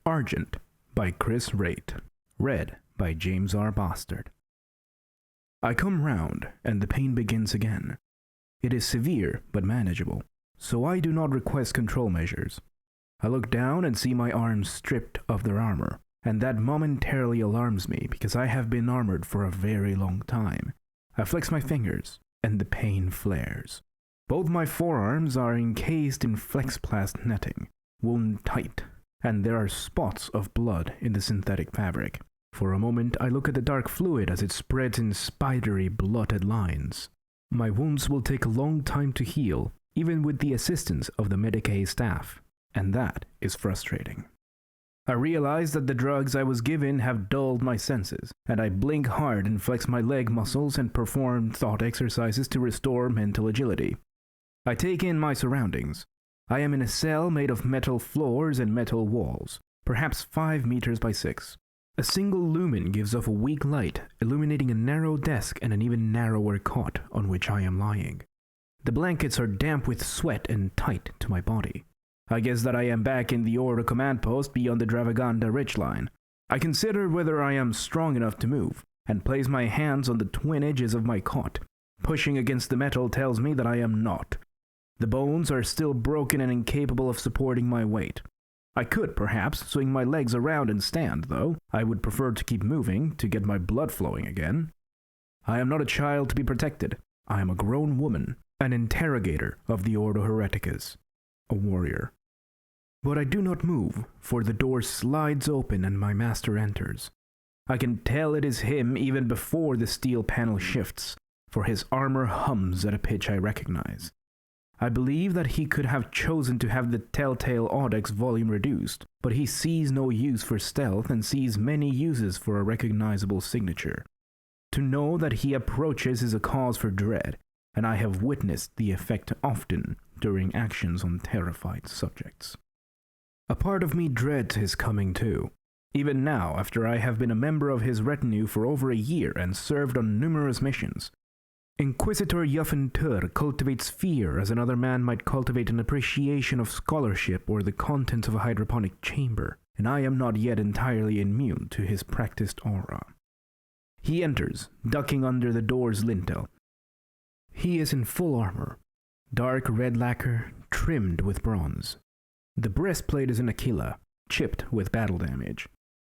Argent by Chris Wright. Read by JamesRBasterd. I come round, and the pain begins again. It is severe, but manageable, so I do not request control measures. I look down and see my arms stripped of their armor, and that momentarily alarms me because I have been armored for a very long time. I flex my fingers, and the pain flares. Both my forearms are encased in flexplast netting, wound tight, and there are spots of blood in the synthetic fabric. For a moment I look at the dark fluid as it spreads in spidery, blotted lines. My wounds will take a long time to heal, even with the assistance of the Medicaid staff, and that is frustrating. I realize that the drugs I was given have dulled my senses, and I blink hard and flex my leg muscles and perform thought exercises to restore mental agility. I take in my surroundings. I am in a cell made of metal floors and metal walls, perhaps 5 meters by 6. A single lumen gives off a weak light, illuminating a narrow desk and an even narrower cot on which I am lying. The blankets are damp with sweat and tight to my body. I guess that I am back in the Order command post beyond the Dravaganda ridgeline. I consider whether I am strong enough to move, and place my hands on the twin edges of my cot. Pushing against the metal tells me that I am not. The bones are still broken and incapable of supporting my weight. I could, perhaps, swing my legs around and stand, though. I would prefer to keep moving, to get my blood flowing again. I am not a child to be protected. I am a grown woman, an interrogator of the Ordo Hereticus, a warrior. But I do not move, for the door slides open and my master enters. I can tell it is him even before the steel panel shifts, for his armor hums at a pitch I recognize. I believe that he could have chosen to have the telltale Audex volume reduced, but he sees no use for stealth and sees many uses for a recognizable signature. To know that he approaches is a cause for dread, and I have witnessed the effect often during actions on terrified subjects. A part of me dreads his coming too. Even now, after I have been a member of his retinue for over a year and served on numerous missions, Inquisitor Yuffen Tur cultivates fear as another man might cultivate an appreciation of scholarship or the contents of a hydroponic chamber, and I am not yet entirely immune to his practiced aura. He enters, ducking under the door's lintel. He is in full armor, dark red lacquer, trimmed with bronze. The breastplate is an Aquila, chipped with battle damage.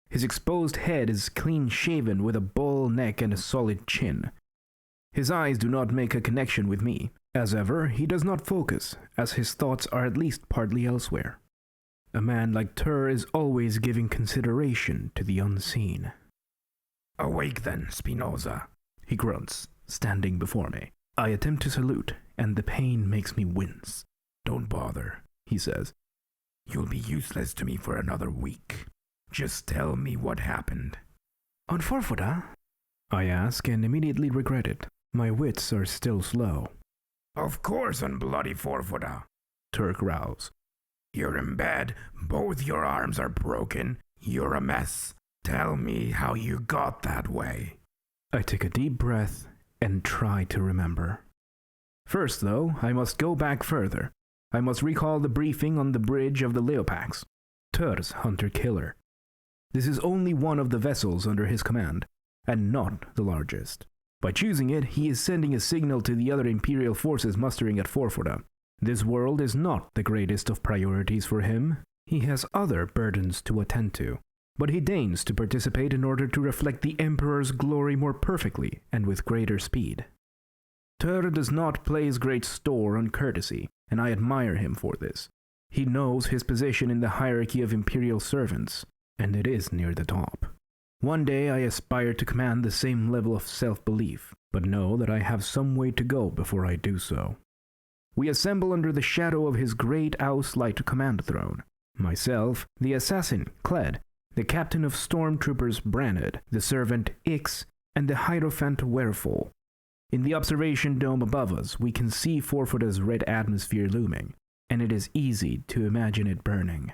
His exposed head is clean-shaven with a bull neck and a solid chin. His eyes do not make a connection with me. As ever, he does not focus, as his thoughts are at least partly elsewhere. A man like Tur is always giving consideration to the unseen. "Awake then, Spinoza," he grunts, standing before me. I attempt to salute, and the pain makes me wince. "Don't bother," he says. "You'll be useless to me for another week. Just tell me what happened." "On Forfoda?" I ask, and immediately regret it. My wits are still slow. "Of course on bloody Forfoda," Tur growls. "You're in bed, both your arms are broken, you're a mess. Tell me how you got that way." I take a deep breath and try to remember. First, though, I must go back further. I must recall the briefing on the bridge of the Leopax, Tur's hunter-killer. This is only one of the vessels under his command, and not the largest. By choosing it, he is sending a signal to the other Imperial forces mustering at Forfoda. This world is not the greatest of priorities for him. He has other burdens to attend to, but he deigns to participate in order to reflect the Emperor's glory more perfectly and with greater speed. Tur does not place great store on courtesy, and I admire him for this. He knows his position in the hierarchy of Imperial servants, and it is near the top. One day I aspire to command the same level of self-belief, but know that I have some way to go before I do so. We assemble under the shadow of his great Auslight command throne. Myself, the assassin, Kled, the captain of stormtroopers, Branad, the servant, Ix, and the Hierophant, Werefol. In the observation dome above us, we can see Forfoda's red atmosphere looming, and it is easy to imagine it burning.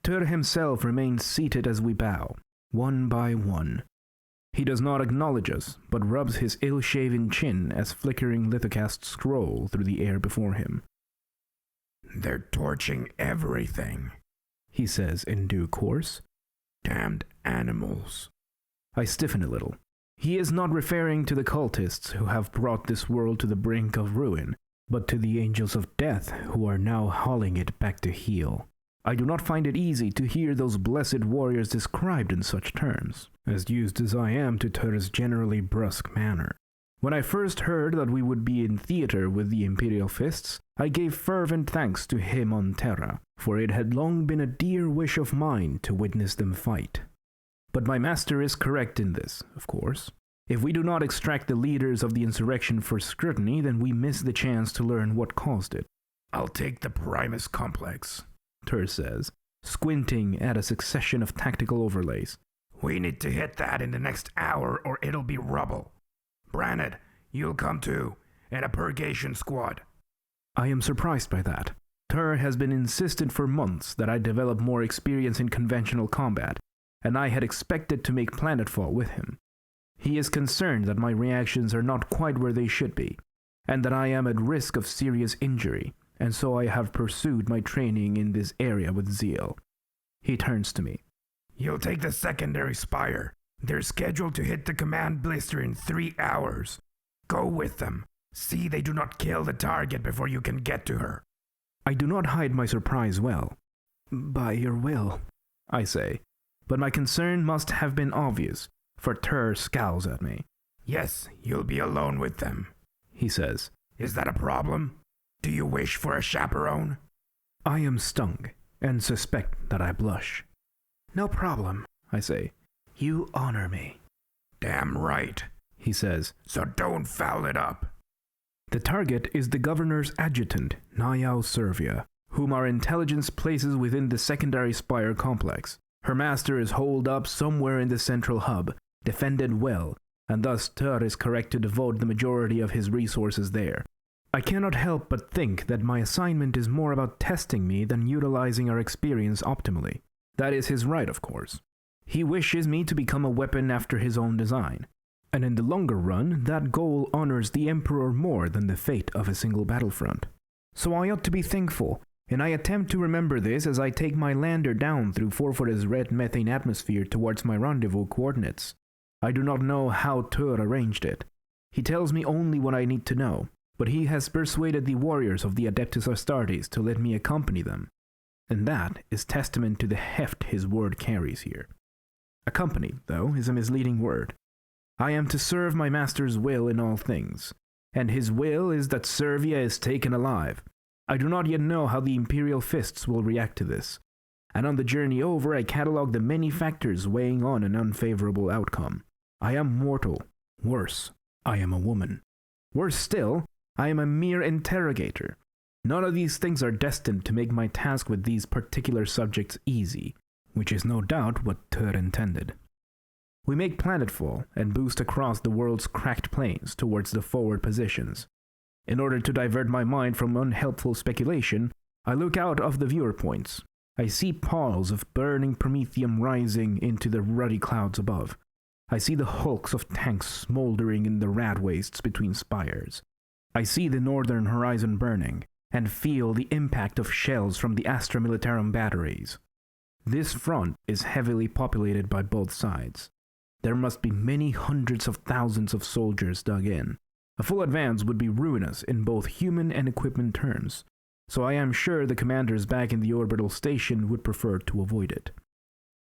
Tur himself remains seated as we bow, one by one. He does not acknowledge us, but rubs his ill-shaven chin as flickering lithocasts scroll through the air before him. "They're torching everything," he says in due course. Damned animals. I stiffen a little. He is not referring to the cultists who have brought this world to the brink of ruin, but to the angels of death who are now hauling it back to heel. I do not find it easy to hear those blessed warriors described in such terms, as used as I am to Tur's generally brusque manner. When I first heard that we would be in theater with the Imperial Fists, I gave fervent thanks to him on Terra, for it had long been a dear wish of mine to witness them fight. But my master is correct in this, of course. If we do not extract the leaders of the insurrection for scrutiny, then we miss the chance to learn what caused it. I'll take the Primus Complex, Tur says, squinting at a succession of tactical overlays. We need to hit that in the next hour or it'll be rubble. Branad, you'll come too, and a purgation squad. I am surprised by that. Tur has been insistent for months that I develop more experience in conventional combat, and I had expected to make planetfall with him. He is concerned that my reactions are not quite where they should be, and that I am at risk of serious injury, and so I have pursued my training in this area with zeal. He turns to me. You'll take the secondary spire. They're scheduled to hit the command blister in 3 hours. Go with them. See they do not kill the target before you can get to her. I do not hide my surprise well. By your will, I say, but my concern must have been obvious, for Tur scowls at me. Yes, you'll be alone with them, he says. Is that a problem? Do you wish for a chaperone? I am stung, and suspect that I blush. No problem, I say. You honor me. Damn right, he says. So don't foul it up. The target is the governor's adjutant, Nayao Servia, whom our intelligence places within the secondary spire complex. Her master is holed up somewhere in the central hub, defended well, and thus Tur is correct to devote the majority of his resources there. I cannot help but think that my assignment is more about testing me than utilizing our experience optimally. That is his right, of course. He wishes me to become a weapon after his own design, and in the longer run, that goal honors the Emperor more than the fate of a single battlefront. So I ought to be thankful, and I attempt to remember this as I take my lander down through Forforda's red methane atmosphere towards my rendezvous coordinates. I do not know how Tur arranged it. He tells me only what I need to know, but he has persuaded the warriors of the Adeptus Astartes to let me accompany them, and that is testament to the heft his word carries here. Accompany, though, is a misleading word. I am to serve my master's will in all things, and his will is that Servia is taken alive. I do not yet know how the Imperial Fists will react to this, and on the journey over I catalogue the many factors weighing on an unfavorable outcome. I am mortal. Worse, I am a woman. Worse still, I am a mere interrogator. None of these things are destined to make my task with these particular subjects easy, which is no doubt what Tur intended. We make planetfall and boost across the world's cracked plains towards the forward positions. In order to divert my mind from unhelpful speculation, I look out of the viewer points. I see palls of burning promethium rising into the ruddy clouds above. I see the hulks of tanks smoldering in the rat wastes between spires. I see the northern horizon burning, and feel the impact of shells from the Astra Militarum batteries. This front is heavily populated by both sides. There must be many hundreds of thousands of soldiers dug in. A full advance would be ruinous in both human and equipment terms, so I am sure the commanders back in the orbital station would prefer to avoid it.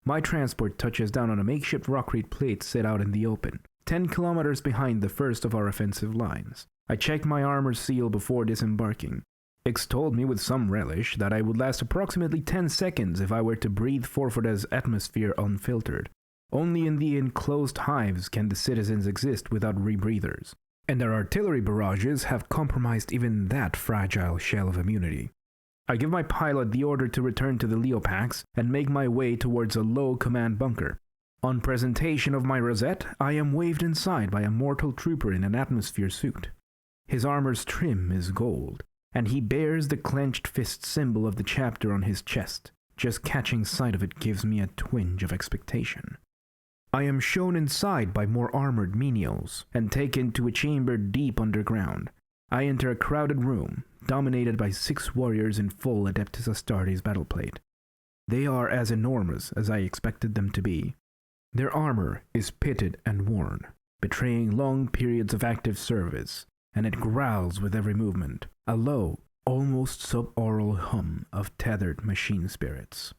My transport touches down on a makeshift rockreed plate set out in the open, 10 kilometers behind the first of our offensive lines. I checked my armor seal before disembarking. Ix told me with some relish that I would last approximately 10 seconds if I were to breathe Forforda's atmosphere unfiltered. Only in the enclosed hives can the citizens exist without rebreathers, and their artillery barrages have compromised even that fragile shell of immunity. I give my pilot the order to return to the Leopax and make my way towards a low command bunker. On presentation of my rosette, I am waved inside by a mortal trooper in an atmosphere suit. His armor's trim is gold, and he bears the clenched fist symbol of the chapter on his chest. Just catching sight of it gives me a twinge of expectation. I am shown inside by more armored menials, and taken to a chamber deep underground. I enter a crowded room, dominated by 6 warriors in full Adeptus Astartes battleplate. They are as enormous as I expected them to be. Their armor is pitted and worn, betraying long periods of active service, and it growls with every movement, a low, almost subaural hum of tethered machine spirits.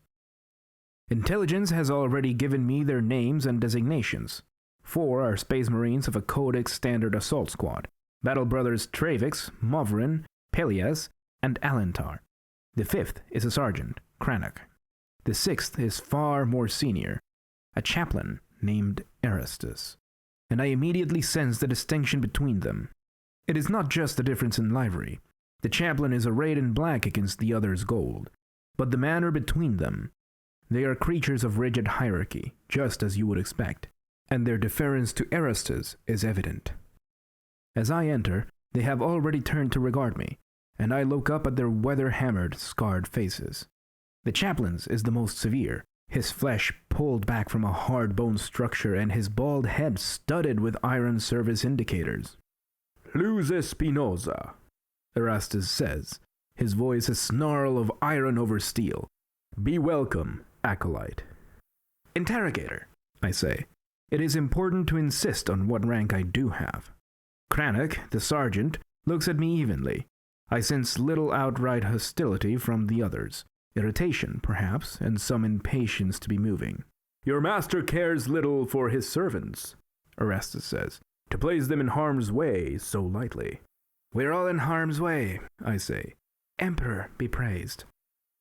Intelligence has already given me their names and designations. 4 are Space Marines of a Codex Standard Assault Squad, Battle Brothers Travix, Movrin, Pelias, and Alentar. The 5th is a Sergeant, Cranach. The 6th is far more senior, a chaplain named Erastus, and I immediately sense the distinction between them. It is not just the difference in livery. The chaplain is arrayed in black against the other's gold, but the manner between them. They are creatures of rigid hierarchy, just as you would expect, and their deference to Erastus is evident. As I enter, they have already turned to regard me, and I look up at their weather-hammered, scarred faces. The chaplain's is the most severe, his flesh pulled back from a hard bone structure and his bald head studded with iron service indicators. "Luz Espinosa," Erastus says, his voice a snarl of iron over steel. "Be welcome, acolyte." "Interrogator," I say. It is important to insist on what rank I do have. Cranach, the sergeant, looks at me evenly. I sense little outright hostility from the others. Irritation, perhaps, and some impatience to be moving. "Your master cares little for his servants," Erastus says, "to place them in harm's way so lightly." "We're all in harm's way," I say. "Emperor be praised."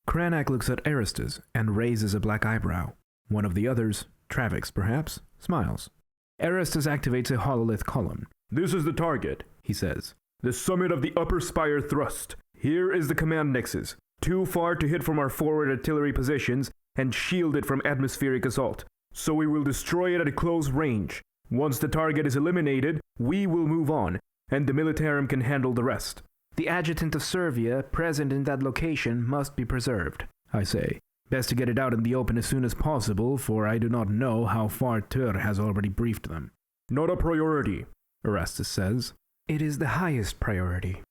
Cranach looks at Erastus and raises a black eyebrow. One of the others, Travix perhaps, smiles. Erastus activates a hololith column. "This is the target," he says. "The summit of the upper spire thrust. Here is the command nexus. Too far to hit from our forward artillery positions and shield it from atmospheric assault. So we will destroy it at a close range. Once the target is eliminated, we will move on, and the militarum can handle the rest. The adjutant of Servia present in that location must be preserved," I say. Best to get it out in the open as soon as possible, for I do not know how far Tur has already briefed them. "Not a priority," Erastus says. "It is the highest priority."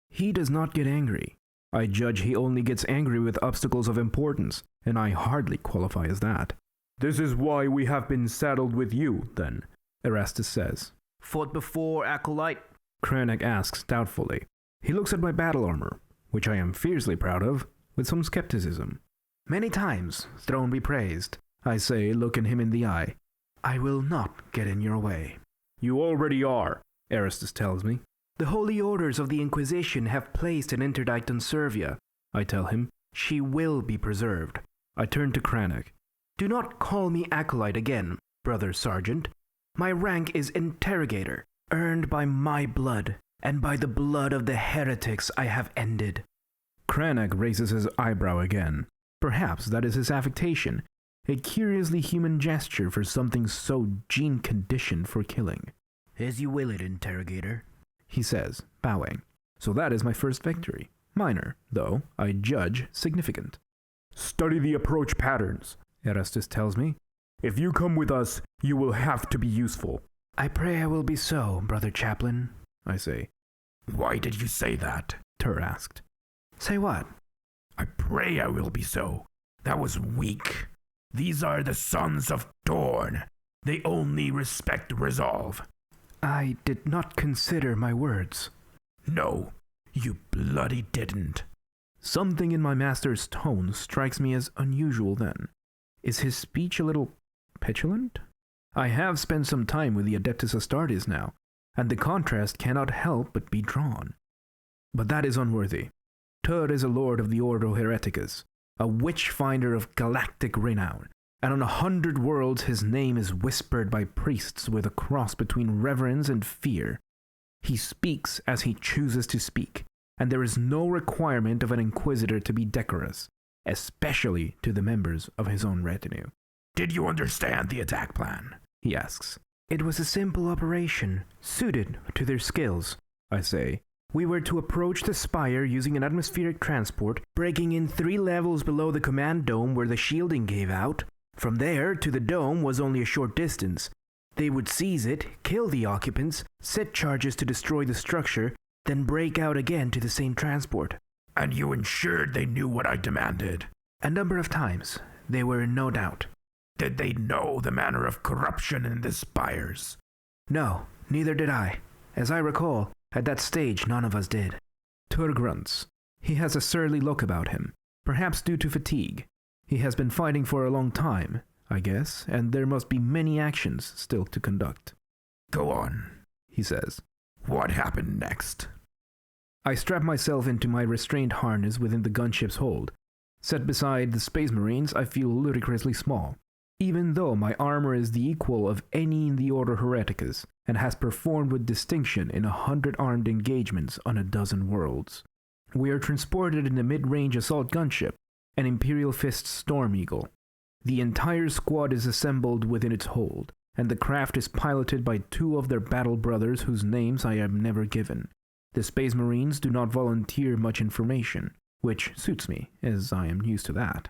He does not get angry. I judge he only gets angry with obstacles of importance, and I hardly qualify as that. "This is why we have been saddled with you, then," Erastus says. "Fought before, acolyte?" Cranach asks doubtfully. He looks at my battle armor, which I am fiercely proud of, with some skepticism. "Many times, throne be praised," I say, looking him in the eye. "I will not get in your way." "You already are," Erastus tells me. "The holy orders of the Inquisition have placed an interdict on Servia," I tell him. "She will be preserved." I turn to Cranach. "Do not call me acolyte again, brother sergeant. My rank is interrogator, earned by my blood, and by the blood of the heretics I have ended." Cranach raises his eyebrow again. Perhaps that is his affectation, a curiously human gesture for something so gene-conditioned for killing. "As you will it, interrogator," he says, bowing. So that is my first victory. Minor, though, I judge significant. "Study the approach patterns," Erastus tells me. "If you come with us, you will have to be useful." "I pray I will be so, brother chaplain," I say. "Why did you say that?" Tur asked. "Say what?" "I pray I will be so. That was weak. These are the sons of Dorn. They only respect resolve." "I did not consider my words." "No, you bloody didn't." Something in my master's tone strikes me as unusual then. Is his speech a little petulant? I have spent some time with the Adeptus Astartes now, and the contrast cannot help but be drawn. But that is unworthy. Tur is a lord of the Ordo Hereticus, a witch-finder of galactic renown, and on 100 worlds his name is whispered by priests with a cross between reverence and fear. He speaks as he chooses to speak, and there is no requirement of an Inquisitor to be decorous, especially to the members of his own retinue. "Did you understand the attack plan?" he asks. "It was a simple operation, suited to their skills," I say. "We were to approach the spire using an atmospheric transport, breaking in 3 levels below the command dome where the shielding gave out. From there to the dome was only a short distance. They would seize it, kill the occupants, set charges to destroy the structure, then break out again to the same transport." "And you ensured they knew what I demanded?" A number of times. They were in no doubt. Did they know the manner of corruption in the spires? No, neither did I. As I recall, at that stage none of us did. Tur grunts. He has a surly look about him, perhaps due to fatigue. He has been fighting for a long time, I guess, and there must be many actions still to conduct. Go on, he says. What happened next? I strap myself into my restraint harness within the gunship's hold. Set beside the Space Marines, I feel ludicrously small, even though my armor is the equal of any in the Order Hereticus, and has performed with distinction in 100 armed engagements on a dozen worlds. We are transported in a mid-range assault gunship, an Imperial Fists Storm Eagle. The entire squad is assembled within its hold, and the craft is piloted by 2 of their battle brothers whose names I am never given. The Space Marines do not volunteer much information, which suits me, as I am used to that.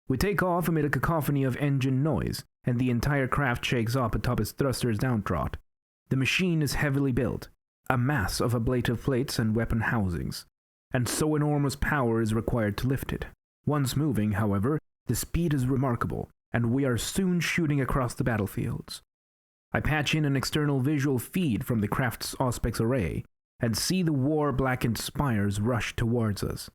We take off amid a cacophony of engine noise, and the entire craft shakes up atop its thrusters downtrot. The machine is heavily built, a mass of ablative plates and weapon housings, and so enormous power is required to lift it. Once moving, however, the speed is remarkable, and we are soon shooting across the battlefields. I patch in an external visual feed from the craft's Auspex array, and see the war-blackened spires rush towards us.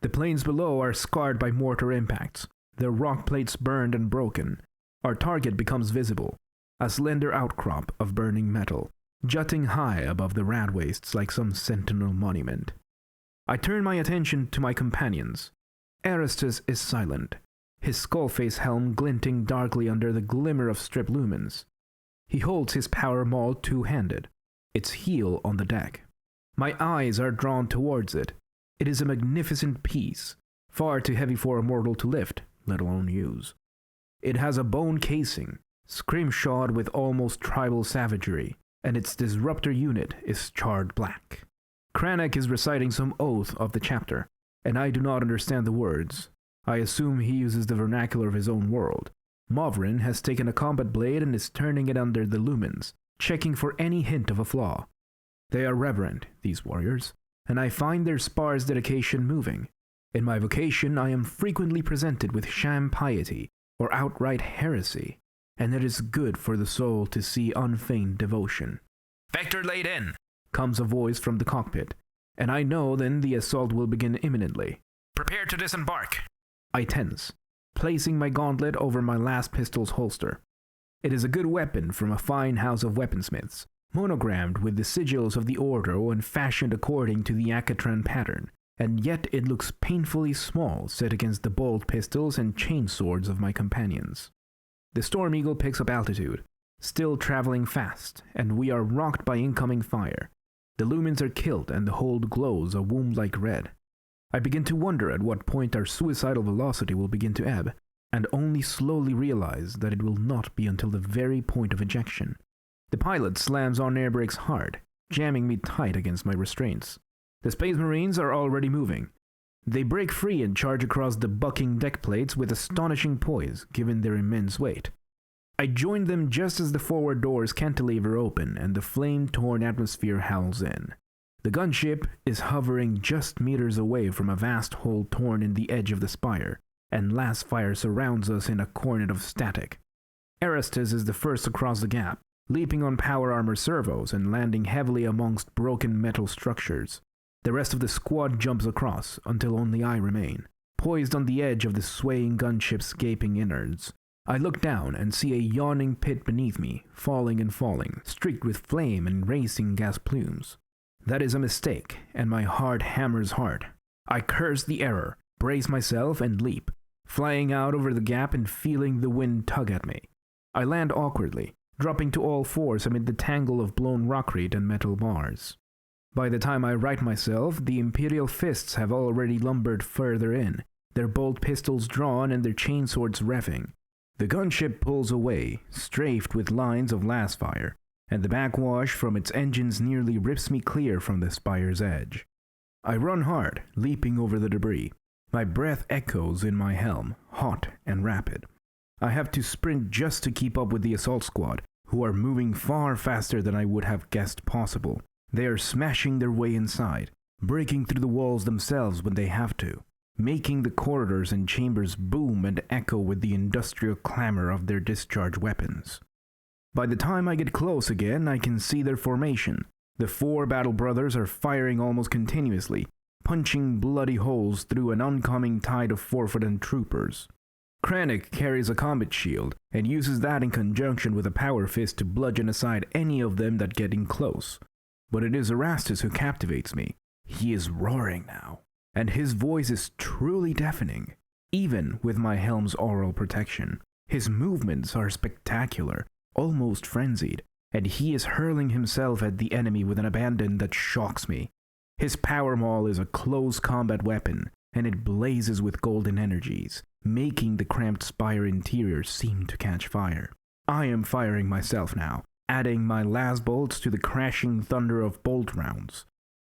The plains below are scarred by mortar impacts, their rock plates burned and broken. Our target becomes visible, a slender outcrop of burning metal, jutting high above the rad wastes like some sentinel monument. I turn my attention to my companions. Erastus is silent, his skullface helm glinting darkly under the glimmer of strip lumens. He holds his power maul two-handed, its heel on the deck. My eyes are drawn towards it. It is a magnificent piece, far too heavy for a mortal to lift, let alone use. It has a bone casing, scrimshawed with almost tribal savagery, and its disruptor unit is charred black. Cranach is reciting some oath of the chapter, and I do not understand the words. I assume he uses the vernacular of his own world. Mavrin has taken a combat blade and is turning it under the lumens, checking for any hint of a flaw. They are reverent, these warriors, and I find their sparse dedication moving. In my vocation, I am frequently presented with sham piety or outright heresy, and it is good for the soul to see unfeigned devotion. "Vector laid in," comes a voice from the cockpit, and I know then the assault will begin imminently. "Prepare to disembark." I tense, placing my gauntlet over my last pistol's holster. It is a good weapon from a fine house of weaponsmiths, monogrammed with the sigils of the Order and fashioned according to the Akatran pattern, and yet it looks painfully small set against the bold pistols and chain swords of my companions. The Storm Eagle picks up altitude, still traveling fast, and we are rocked by incoming fire. The lumens are killed and the hold glows a womb-like red. I begin to wonder at what point our suicidal velocity will begin to ebb, and only slowly realize that it will not be until the very point of ejection. The pilot slams on air brakes hard, jamming me tight against my restraints. The Space Marines are already moving. They break free and charge across the bucking deck plates with astonishing poise, given their immense weight. I join them just as the forward doors cantilever open and the flame-torn atmosphere howls in. The gunship is hovering just meters away from a vast hole torn in the edge of the spire, and last fire surrounds us in a cornet of static. Erastus is the first across the gap, leaping on power armor servos and landing heavily amongst broken metal structures. The rest of the squad jumps across, until only I remain, poised on the edge of the swaying gunship's gaping innards. I look down and see a yawning pit beneath me, falling and falling, streaked with flame and racing gas plumes. That is a mistake, and my heart hammers hard. I curse the error, brace myself, and leap, flying out over the gap and feeling the wind tug at me. I land awkwardly, dropping to all fours amid the tangle of blown rockreed and metal bars. By the time I right myself, the Imperial Fists have already lumbered further in, their bolt pistols drawn and their chainswords revving. The gunship pulls away, strafed with lines of last fire, and the backwash from its engines nearly rips me clear from the spire's edge. I run hard, leaping over the debris. My breath echoes in my helm, hot and rapid. I have to sprint just to keep up with the assault squad, who are moving far faster than I would have guessed possible. They are smashing their way inside, breaking through the walls themselves when they have to. making the corridors and chambers boom and echo with the industrial clamor of their discharged weapons. By the time I get close again, I can see their formation. The 4 battle brothers are firing almost continuously, punching bloody holes through an oncoming tide of 4-foot troopers. Krennic carries a combat shield, and uses that in conjunction with a power fist to bludgeon aside any of them that get in close. But it is Erastus who captivates me. He is roaring now, and his voice is truly deafening, even with my helm's aural protection. His movements are spectacular, almost frenzied, and he is hurling himself at the enemy with an abandon that shocks me. His power maul is a close combat weapon, and it blazes with golden energies, making the cramped spire interior seem to catch fire. I am firing myself now, adding my last bolts to the crashing thunder of bolt rounds.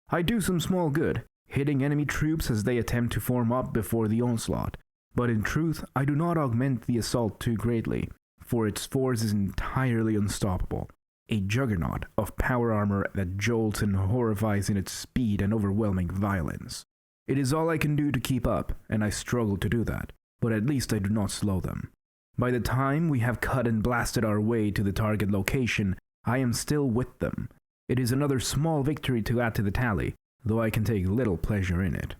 I do some small good, hitting enemy troops as they attempt to form up before the onslaught, but in truth I do not augment the assault too greatly, for its force is entirely unstoppable. A juggernaut of power armor that jolts and horrifies in its speed and overwhelming violence. It is all I can do to keep up, and I struggle to do that, but at least I do not slow them. By the time we have cut and blasted our way to the target location, I am still with them. It is another small victory to add to the tally, though I can take little pleasure in it.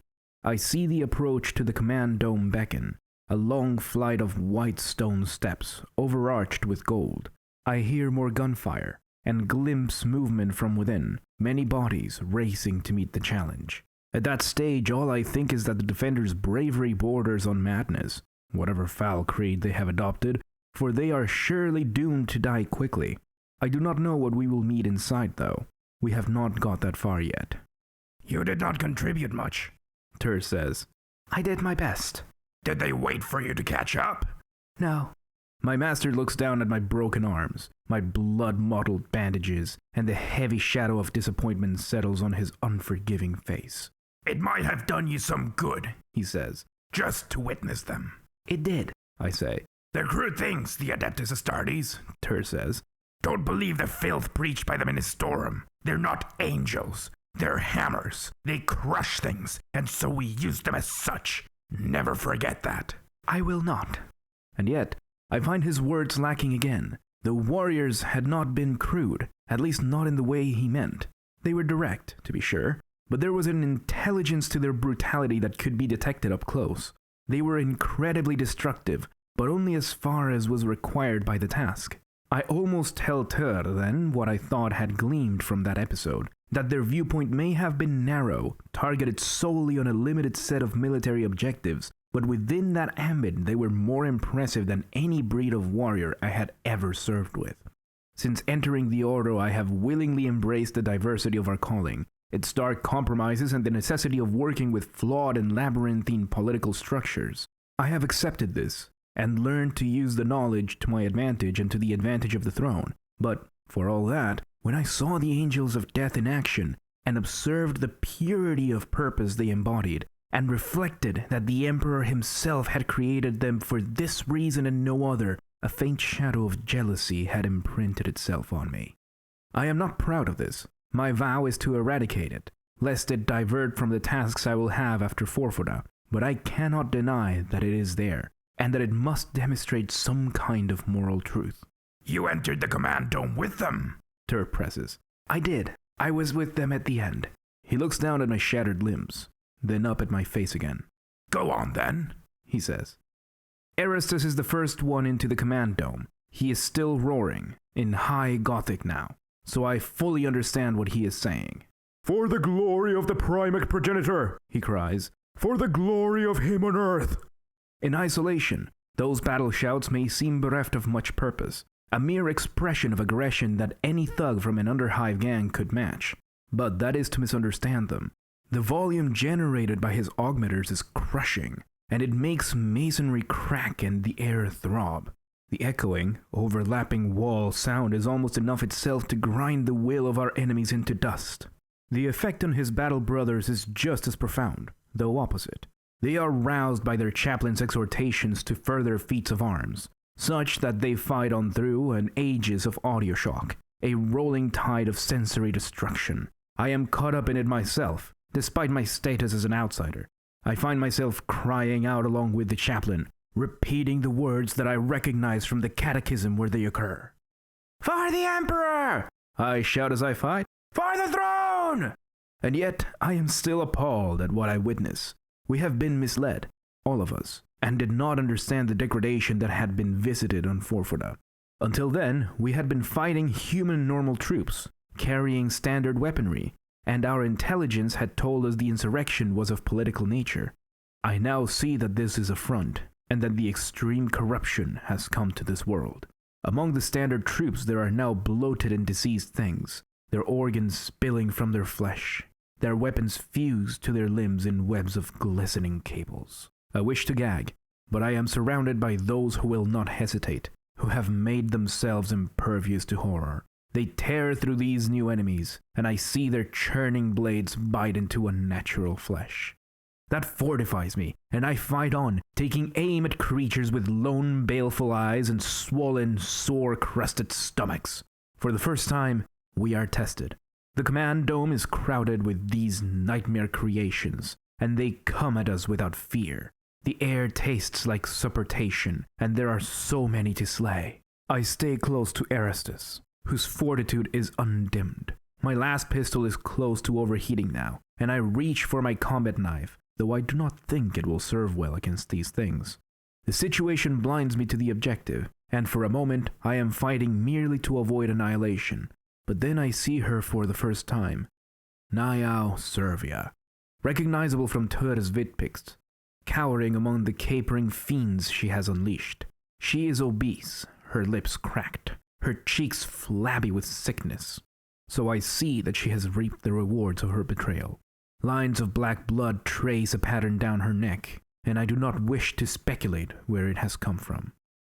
I see the approach to the command dome beckon, a long flight of white stone steps, overarched with gold. I hear more gunfire, and glimpse movement from within, many bodies racing to meet the challenge. At that stage, all I think is that the defenders' bravery borders on madness, whatever foul creed they have adopted, for they are surely doomed to die quickly. I do not know what we will meet inside, though. We have not got that far yet. You did not contribute much, Tur says. I did my best. Did they wait for you to catch up? No. My master looks down at my broken arms, my blood-mottled bandages, and the heavy shadow of disappointment settles on his unforgiving face. It might have done you some good, he says, just to witness them. It did, I say. They're crude things, the Adeptus Astartes, Tur says. Don't believe the filth preached by the Ministorum. They're not angels. They're hammers. They crush things, and so we use them as such. Never forget that. I will not. And yet, I find his words lacking again. The warriors had not been crude, at least not in the way he meant. They were direct, to be sure, but there was an intelligence to their brutality that could be detected up close. They were incredibly destructive, but only as far as was required by the task. I almost tell Tur, then, what I thought had gleamed from that episode, that their viewpoint may have been narrow, targeted solely on a limited set of military objectives, but within that ambit they were more impressive than any breed of warrior I had ever served with. Since entering the Ordo, I have willingly embraced the diversity of our calling, its stark compromises and the necessity of working with flawed and labyrinthine political structures. I have accepted this, and learned to use the knowledge to my advantage and to the advantage of the throne. But, for all that, when I saw the Angels of Death in action, and observed the purity of purpose they embodied, and reflected that the Emperor himself had created them for this reason and no other, a faint shadow of jealousy had imprinted itself on me. I am not proud of this. My vow is to eradicate it, lest it divert from the tasks I will have after Forfoda, but I cannot deny that it is there, and that it must demonstrate some kind of moral truth. You entered the command dome with them, Tur presses. I did. I was with them at the end. He looks down at my shattered limbs, then up at my face again. Go on then, he says. Erastus is the first one into the command dome. He is still roaring, in high Gothic now, so I fully understand what he is saying. For the glory of the Primac Progenitor, he cries. For the glory of him on earth. In isolation, those battle shouts may seem bereft of much purpose, a mere expression of aggression that any thug from an Underhive gang could match. But that is to misunderstand them. The volume generated by his augmenters is crushing, and it makes masonry crack and the air throb. The echoing, overlapping wall sound is almost enough itself to grind the will of our enemies into dust. The effect on his battle brothers is just as profound, though opposite. They are roused by their chaplain's exhortations to further feats of arms, such that they fight on through an ages of audio shock, a rolling tide of sensory destruction. I am caught up in it myself, despite my status as an outsider. I find myself crying out along with the chaplain, repeating the words that I recognize from the catechism where they occur. "For the Emperor!" I shout as I fight. "For the throne!" And yet, I am still appalled at what I witness. We have been misled, all of us, and did not understand the degradation that had been visited on Forfoda. Until then, we had been fighting human normal troops, carrying standard weaponry, and our intelligence had told us the insurrection was of political nature. I now see that this is a front, and that the extreme corruption has come to this world. Among the standard troops there are now bloated and diseased things, their organs spilling from their flesh, their weapons fused to their limbs in webs of glistening cables. I wish to gag, but I am surrounded by those who will not hesitate, who have made themselves impervious to horror. They tear through these new enemies, and I see their churning blades bite into unnatural flesh. That fortifies me, and I fight on, taking aim at creatures with lone, baleful eyes and swollen, sore-crusted stomachs. For the first time, we are tested. The command dome is crowded with these nightmare creations, and they come at us without fear. The air tastes like supportation, and there are so many to slay. I stay close to Erastus, whose fortitude is undimmed. My last pistol is close to overheating now, and I reach for my combat knife, though I do not think it will serve well against these things. The situation blinds me to the objective, and for a moment I am fighting merely to avoid annihilation. But then I see her for the first time. Niau Servia, recognizable from Tur's vidpics, cowering among the capering fiends she has unleashed. She is obese, her lips cracked, her cheeks flabby with sickness. So I see that she has reaped the rewards of her betrayal. Lines of black blood trace a pattern down her neck, and I do not wish to speculate where it has come from.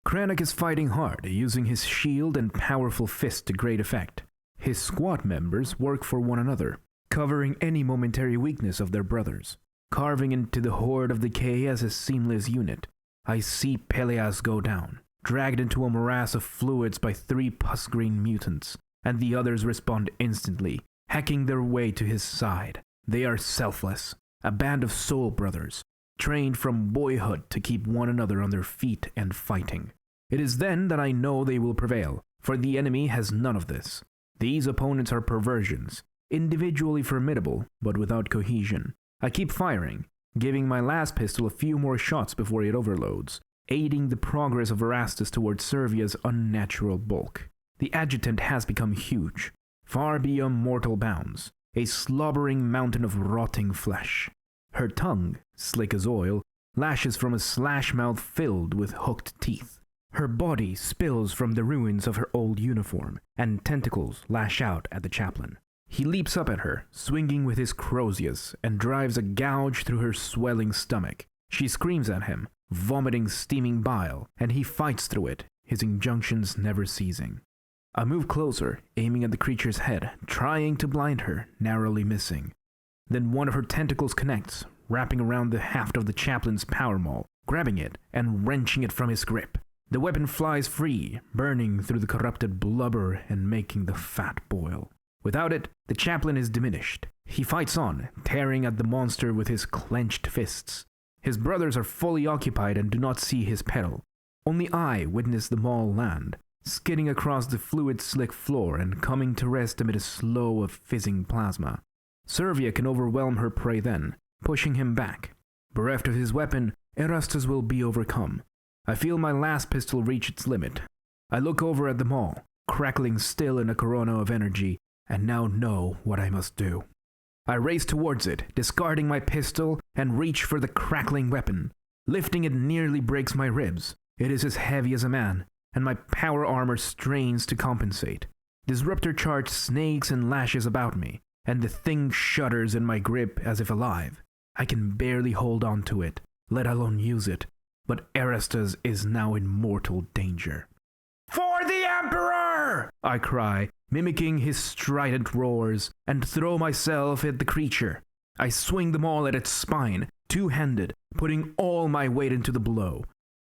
Kranich is fighting hard, using his shield and powerful fist to great effect. His squad members work for one another, covering any momentary weakness of their brothers, carving into the horde of decay as a seamless unit. I see Peleas go down, dragged into a morass of fluids by 3 pus-green mutants, and the others respond instantly, hacking their way to his side. They are selfless, a band of soul brothers, trained from boyhood to keep one another on their feet and fighting. It is then that I know they will prevail, for the enemy has none of this. These opponents are perversions, individually formidable, but without cohesion. I keep firing, giving my last pistol a few more shots before it overloads, aiding the progress of Erastus towards Servia's unnatural bulk. The adjutant has become huge, far beyond mortal bounds, a slobbering mountain of rotting flesh. Her tongue, slick as oil, lashes from a slash mouth filled with hooked teeth. Her body spills from the ruins of her old uniform, and tentacles lash out at the chaplain. He leaps up at her, swinging with his crozius, and drives a gouge through her swelling stomach. She screams at him, vomiting steaming bile, and he fights through it, his injunctions never ceasing. I move closer, aiming at the creature's head, trying to blind her, narrowly missing. Then one of her tentacles connects, wrapping around the haft of the chaplain's power maul, grabbing it and wrenching it from his grip. The weapon flies free, burning through the corrupted blubber and making the fat boil. Without it, the chaplain is diminished. He fights on, tearing at the monster with his clenched fists. His brothers are fully occupied and do not see his peril. Only I witness the maul land, skidding across the fluid-slick floor and coming to rest amid a slow of fizzing plasma. Servia can overwhelm her prey then, pushing him back. Bereft of his weapon, Erastus will be overcome. I feel my last pistol reach its limit. I look over at them all, crackling still in a corona of energy, and now know what I must do. I race towards it, discarding my pistol, and reach for the crackling weapon. Lifting it nearly breaks my ribs. It is as heavy as a man, and my power armor strains to compensate. Disruptor charge snakes and lashes about me, and the thing shudders in my grip as if alive. I can barely hold on to it, let alone use it. But Erastus is now in mortal danger. "For the Emperor!" I cry, mimicking his strident roars, and throw myself at the creature. I swing them all at its spine, two-handed, putting all my weight into the blow.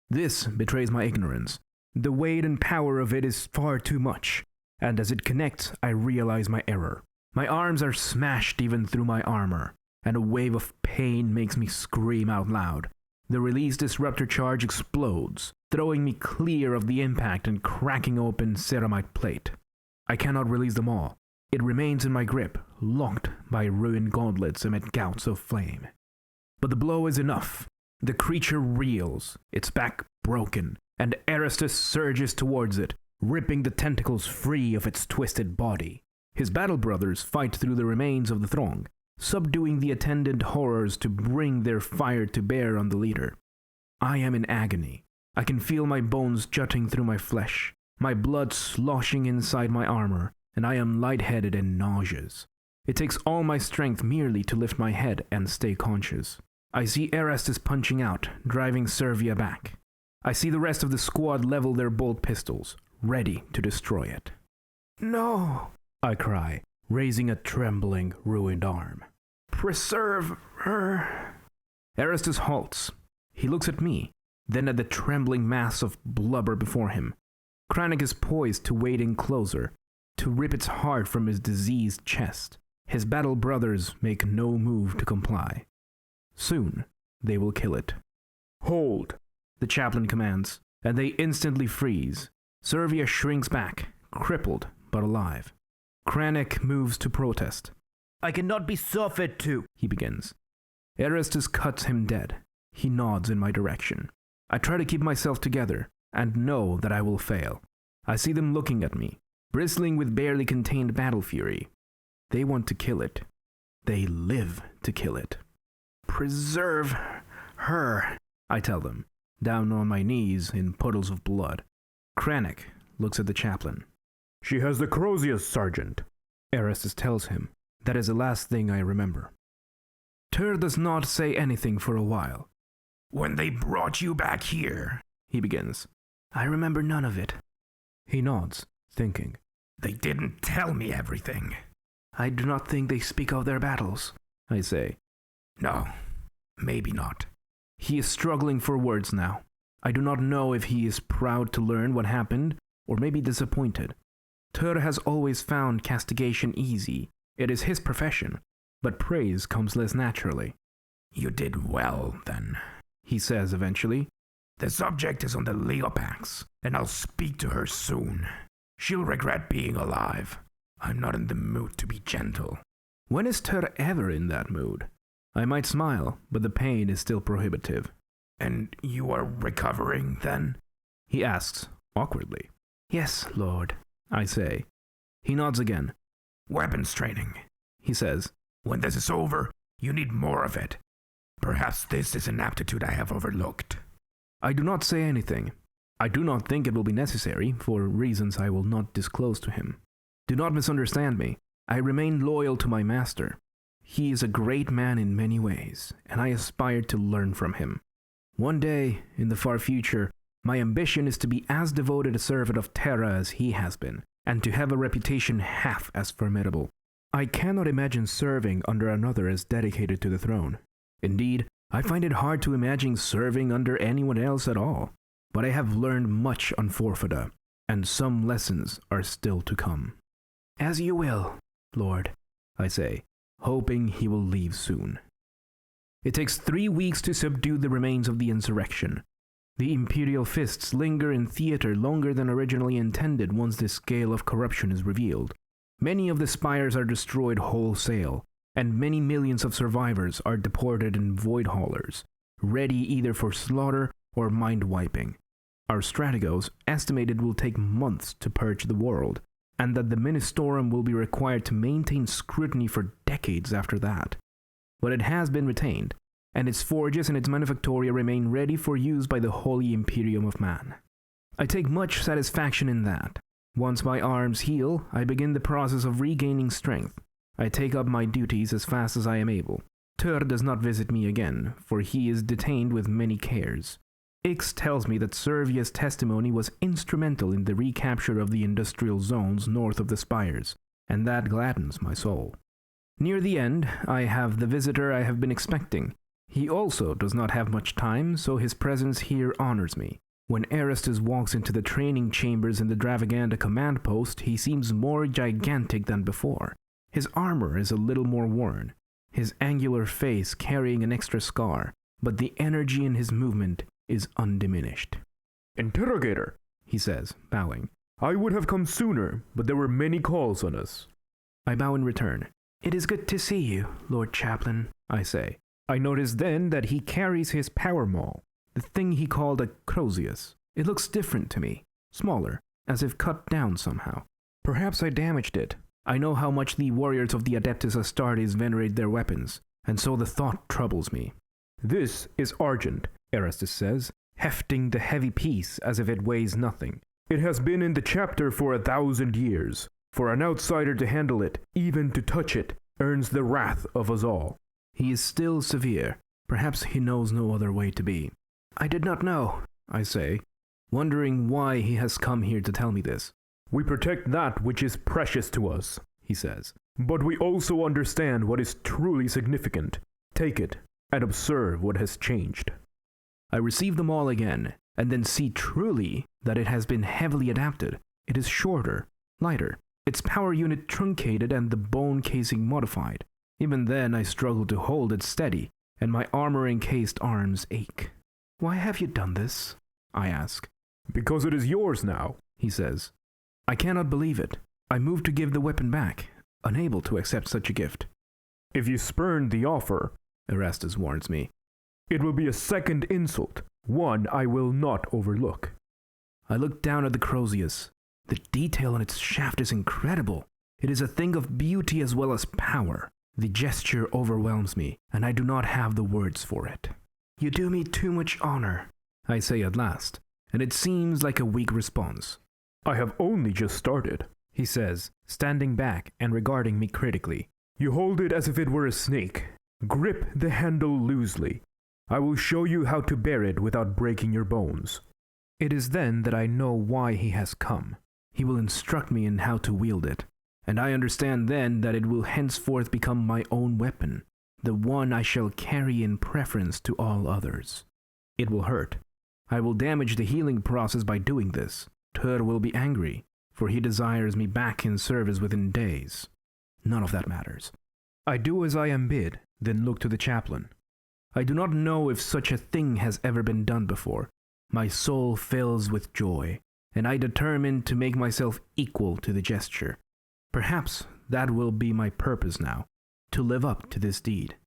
This betrays my ignorance. The weight and power of it is far too much, and as it connects, I realize my error. My arms are smashed even through my armor. and a wave of pain makes me scream out loud. The released disruptor charge explodes, throwing me clear of the impact and cracking open ceramite plate. I cannot release them all. It remains in my grip, locked by ruined gauntlets amid gouts of flame. But the blow is enough. The creature reels, its back broken, and Erastus surges towards it, ripping the tentacles free of its twisted body. His battle brothers fight through the remains of the throng, subduing the attendant horrors to bring their fire to bear on the leader. I am in agony. I can feel my bones jutting through my flesh, my blood sloshing inside my armor, and I am lightheaded and nauseous. It takes all my strength merely to lift my head and stay conscious. I see Erastus punching out, driving Servia back. I see the rest of the squad level their bolt pistols, ready to destroy it. "No!" I cry, raising a trembling, ruined arm. "Preserve her!" Erastus halts. He looks at me, then at the trembling mass of blubber before him. Kranich is poised to wade in closer, to rip its heart from his diseased chest. His battle brothers make no move to comply. Soon, they will kill it. "Hold!" the chaplain commands, and they instantly freeze. Servia shrinks back, crippled but alive. Kranich moves to protest. "I cannot be suffered to," he begins. Erastus cuts him dead. He nods in my direction. I try to keep myself together, and know that I will fail. I see them looking at me, bristling with barely contained battle fury. They want to kill it. They live to kill it. "Preserve her," I tell them, down on my knees in puddles of blood. Kranich looks at the chaplain. "She has the Crozius, Sergeant," Erastus tells him. That is the last thing I remember. Tur does not say anything for a while. "When they brought you back here," he begins. I remember none of it. He nods, thinking. "They didn't tell me everything." I do not think they speak of their battles, I say. "No, maybe not." He is struggling for words now. I do not know if he is proud to learn what happened, or maybe disappointed. Tur has always found castigation easy. It is his profession, but praise comes less naturally. "You did well, then," he says eventually. "The subject is on the Leopax, and I'll speak to her soon. She'll regret being alive. I'm not in the mood to be gentle." When is Tur ever in that mood? I might smile, but the pain is still prohibitive. "And you are recovering, then?" he asks, awkwardly. "Yes, Lord," I say. He nods again. "Weapons training," he says. "When this is over, you need more of it. Perhaps this is an aptitude I have overlooked." I do not say anything. I do not think it will be necessary, for reasons I will not disclose to him. Do not misunderstand me. I remain loyal to my master. He is a great man in many ways, and I aspire to learn from him. One day, in the far future, my ambition is to be as devoted a servant of Terra as he has been, and to have a reputation half as formidable. I cannot imagine serving under another as dedicated to the throne. Indeed, I find it hard to imagine serving under anyone else at all. But I have learned much on Forfida, and some lessons are still to come. "As you will, Lord," I say, hoping he will leave soon. It takes 3 weeks to subdue the remains of the insurrection. The Imperial Fists linger in theater longer than originally intended once the scale of corruption is revealed. Many of the spires are destroyed wholesale, and many millions of survivors are deported in void haulers, ready either for slaughter or mind-wiping. Our strategos estimate it will take months to purge the world, and that the Ministorum will be required to maintain scrutiny for decades after that. But it has been retained, and its forges and its manufactoria remain ready for use by the Holy Imperium of Man. I take much satisfaction in that. Once my arms heal, I begin the process of regaining strength. I take up my duties as fast as I am able. Tur does not visit me again, for he is detained with many cares. Ix tells me that Servia's testimony was instrumental in the recapture of the industrial zones north of the spires, and that gladdens my soul. Near the end, I have the visitor I have been expecting. He also does not have much time, so his presence here honors me. When Erastus walks into the training chambers in the Dravaganda command post, he seems more gigantic than before. His armor is a little more worn. his angular face carrying an extra scar, but the energy in his movement is undiminished. Interrogator, He says, bowing. I would have come sooner, but there were many calls on us. I bow in return. It is good to see you, Lord Chaplain, I say. I noticed then that he carries his power maul. The thing he called a Crozius. It looks different to me, smaller, as if cut down somehow. Perhaps I damaged it. I know how much the warriors of the Adeptus Astartes venerate their weapons, and so the thought troubles me. This is Argent, Erastus says, hefting the heavy piece as if it weighs nothing. It has been in the chapter for 1,000 years. For an outsider to handle it, even to touch it, earns the wrath of us all. He is still severe. Perhaps he knows no other way to be. I did not know, I say, wondering why he has come here to tell me this. We protect that which is precious to us, he says. But we also understand what is truly significant. Take it, and observe what has changed. I receive them all again, and then see truly that it has been heavily adapted. It is shorter, lighter, its power unit truncated and the bone casing modified. Even then I struggle to hold it steady, and my armor-encased arms ache. Why have you done this? I ask. Because it is yours now, he says. I cannot believe it. I move to give the weapon back, unable to accept such a gift. If you spurn the offer, Erastus warns me, it will be a second insult, one I will not overlook. I look down at the Crozius. The detail on its shaft is incredible. It is a thing of beauty as well as power. The gesture overwhelms me, and I do not have the words for it. You do me too much honor, I say at last, and it seems like a weak response. I have only just started, he says, standing back and regarding me critically. You hold it as if it were a snake. Grip the handle loosely. I will show you how to bear it without breaking your bones. It is then that I know why he has come. He will instruct me in how to wield it, and I understand then that it will henceforth become my own weapon, the one I shall carry in preference to all others. It will hurt. I will damage the healing process by doing this. Tur will be angry, for he desires me back in service within days. None of that matters. I do as I am bid, then look to the chaplain. I do not know if such a thing has ever been done before. My soul fills with joy, and I determine to make myself equal to the gesture. Perhaps that will be my purpose now, to live up to this deed,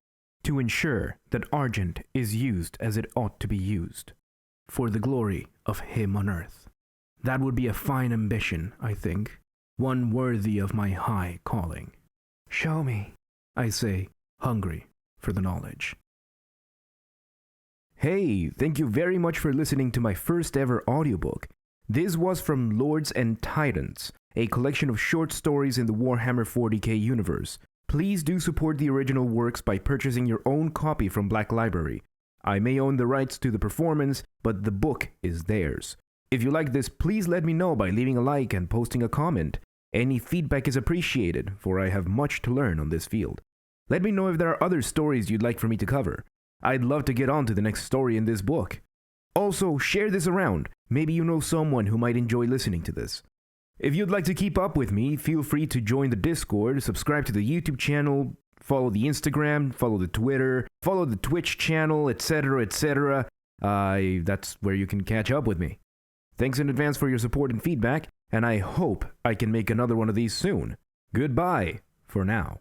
to ensure that Argent is used as it ought to be used, for the glory of him on earth. That would be a fine ambition, I think, one worthy of my high calling. Show me, I say, hungry for the knowledge. Hey, thank you very much for listening to my first ever audiobook. This was from Lords and Tyrants, a collection of short stories in the Warhammer 40k universe. Please do support the original works by purchasing your own copy from Black Library. I may own the rights to the performance, but the book is theirs. If you like this, please let me know by leaving a like and posting a comment. Any feedback is appreciated, for I have much to learn on this field. Let me know if there are other stories you'd like for me to cover. I'd love to get on to the next story in this book. Also, share this around. Maybe you know someone who might enjoy listening to this. If you'd like to keep up with me, feel free to join the Discord, subscribe to the YouTube channel, follow the Instagram, follow the Twitter, follow the Twitch channel, etc., etc. That's where you can catch up with me. Thanks in advance for your support and feedback, and I hope I can make another one of these soon. Goodbye for now.